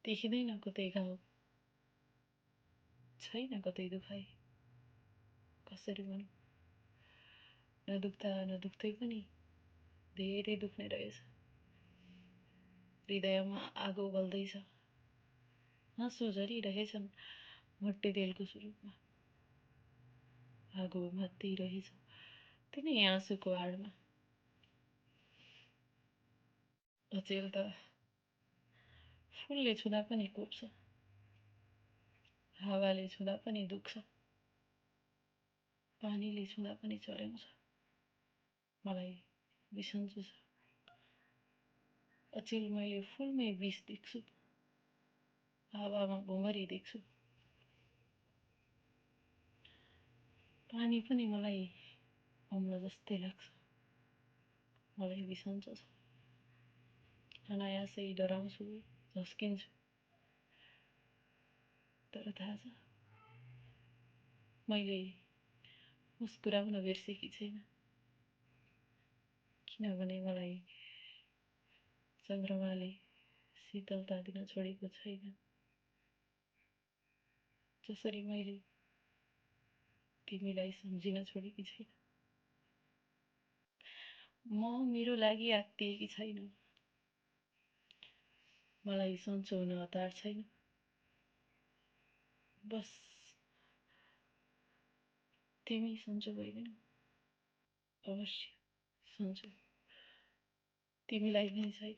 देखिँदैन कतै घाउ, छैन कतै दुखाइ, कसरी भनौँ? नदुख्दा नदुख्दै पनि धेरै दुख्ने रहेछ। हृदयमा आगो बल्दैछ, आँसु झरिरहेछन् मट्टितेलको स्वरूपमा। आगो मत्तिरहेछ तिनै आँसुको आडमा। अचेल त फुलले छुँदा पनि कोप्छ, हावाले छुँदा पनि दुख्छ, पानीले छुँदा पनि चढाउँछ। मलाई बिसन्चो छ। अचेल मैले फुलमै विष देख्छु, हावामा भुमरी देख्छु। पानी पनि मलाई अम्ल जस्तै लाग्छ। मलाई बिसन्चो छ। अनायासै डराउँछु, झस्किन्छु। तर थाहा छ मैले मुस्कुराउन बिर्सेकी छैन, किनभने मलाई चन्द्रमाले शीतलता दिन छोडेको छैन। जसरी मैले तिमीलाई सम्झिन छोडेकी छैन। म मेरो लागि आत्तिएकी छैन। मलाई सन्चो हुन हतार छैन। बस तिमी सन्चो भइदिनु। अवश्य सन्चो। तिमीलाई पनि छैन।